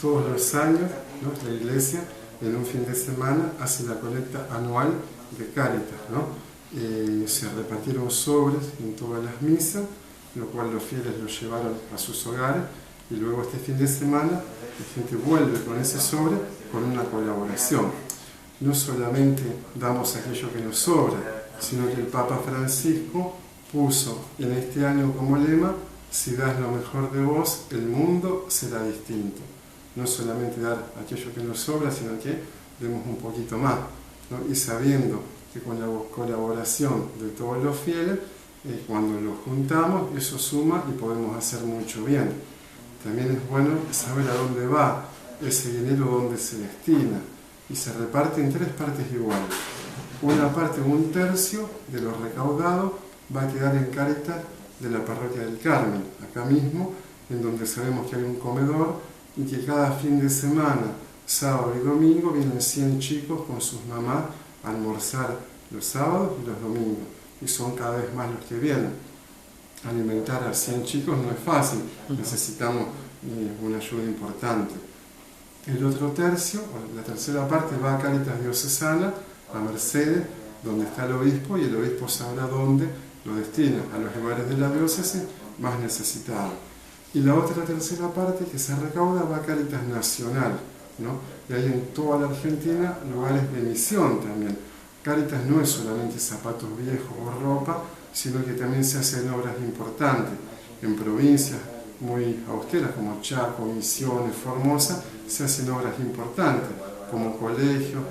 todos los años, ¿no?, la iglesia en un fin de semana hace la colecta anual de Cáritas, ¿no? Se repartieron sobres en todas las misas, lo cual los fieles los llevaron a sus hogares, y luego este fin de semana la gente vuelve con ese sobre con una colaboración. No solamente damos aquello que nos sobra, sino que el Papa Francisco puso en este año como lema: si das lo mejor de vos, el mundo será distinto. No solamente dar aquello que nos sobra, sino que demos un poquito más, ¿no? Y sabiendo que con la colaboración de todos los fieles, cuando los juntamos, eso suma y podemos hacer mucho bien. También es bueno saber a dónde va ese dinero, dónde se destina, y se reparte en 3 partes iguales. Una parte, 1/3 de lo recaudado, va a quedar en Cáritas de la Parroquia del Carmen, acá mismo, en donde sabemos que hay un comedor y que cada fin de semana, sábado y domingo, vienen 100 chicos con sus mamás a almorzar los sábados y los domingos, y son cada vez más los que vienen. Alimentar a 100 chicos no es fácil, necesitamos una ayuda importante. El otro tercio, o la tercera parte, va a Cáritas Diocesana, a Mercedes, donde está el obispo, y el obispo sabrá dónde lo destina, a los lugares de la diócesis más necesitados. Y la otra tercera parte que se recauda va a Cáritas Nacional, ¿no? Y hay en toda la Argentina lugares de misión también. Cáritas no es solamente zapatos viejos o ropa, sino que también se hacen obras importantes. En provincias muy austeras como Chaco, Misiones, Formosa, se hacen obras importantes, como colegios,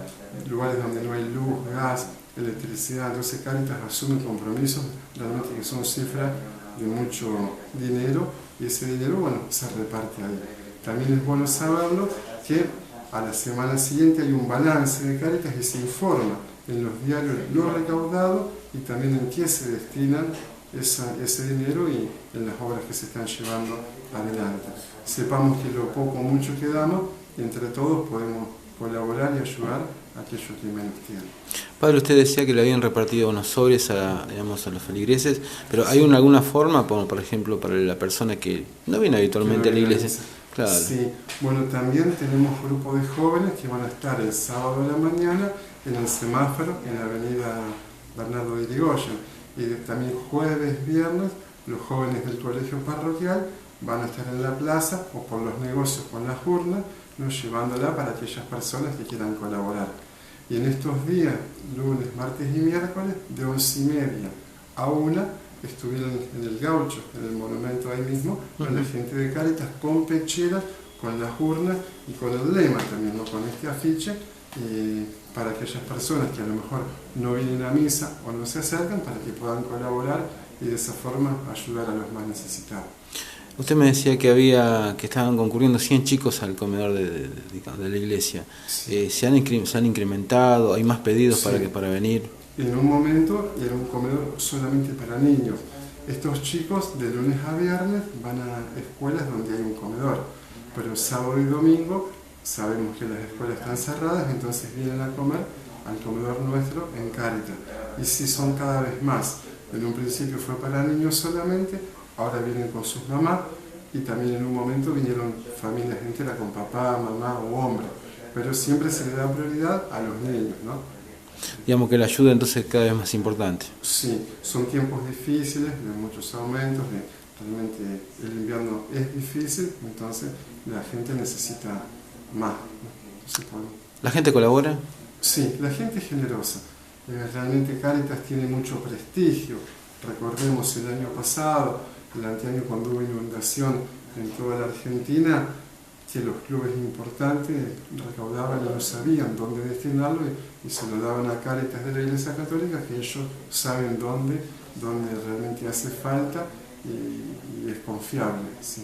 lugares donde no hay luz, gas, electricidad. Entonces Cáritas asume compromisos realmente que son cifras de mucho dinero, y ese dinero, bueno, se reparte ahí. También es bueno saberlo que a la semana siguiente hay un balance de Cáritas y se informa en los diarios lo recaudado y también en qué se destinan ese dinero y en las obras que se están llevando adelante. Sepamos que lo poco o mucho que damos, entre todos podemos colaborar y ayudar a aquellos que menos tienen. Padre, usted decía que le habían repartido unos sobres a los feligreses, pero ¿hay alguna forma, por ejemplo, para la persona que no viene habitualmente a la iglesia? Claro. Sí, bueno, también tenemos grupos de jóvenes que van a estar el sábado de la mañana en el semáforo en la avenida Bernardo de Irigoyen, y también jueves, viernes, los jóvenes del colegio parroquial van a estar en la plaza o por los negocios con las urnas, ¿no?, llevándola para aquellas personas que quieran colaborar. Y en estos días, lunes, martes y miércoles, de 11:30 a 1, estuvieron en el Gaucho, en el monumento ahí mismo, con la gente de Cáritas, con pecheras, con las urnas y con el lema también, ¿no?, con este afiche, para aquellas personas que a lo mejor no vienen a misa o no se acercan, para que puedan colaborar y de esa forma ayudar a los más necesitados. Usted me decía que estaban concurriendo 100 chicos al comedor de la iglesia. Sí. ¿Se han incrementado? ¿Hay más pedidos? Sí, para venir? En un momento era un comedor solamente para niños. Estos chicos de lunes a viernes van a escuelas donde hay un comedor, pero sábado y domingo sabemos que las escuelas están cerradas, entonces vienen a comer al comedor nuestro en Cáritas. Y sí, son cada vez más. En un principio fue para niños solamente, ahora vienen con sus mamás, y también en un momento vinieron familias enteras con papá, mamá o hombre, pero siempre se le da prioridad a los niños, ¿no? Digamos que la ayuda entonces cada vez más importante. Sí, son tiempos difíciles, de muchos aumentos, realmente el invierno es difícil, entonces la gente necesita más, ¿no? ¿La gente colabora? Sí, la gente es generosa. Realmente Cáritas tiene mucho prestigio. Recordemos el año pasado, el anteaño, cuando hubo inundación en toda la Argentina, que los clubes importantes recaudaban y no sabían dónde destinarlo y se lo daban a Cáritas de la Iglesia Católica, que ellos saben dónde realmente hace falta y es confiable. Sí.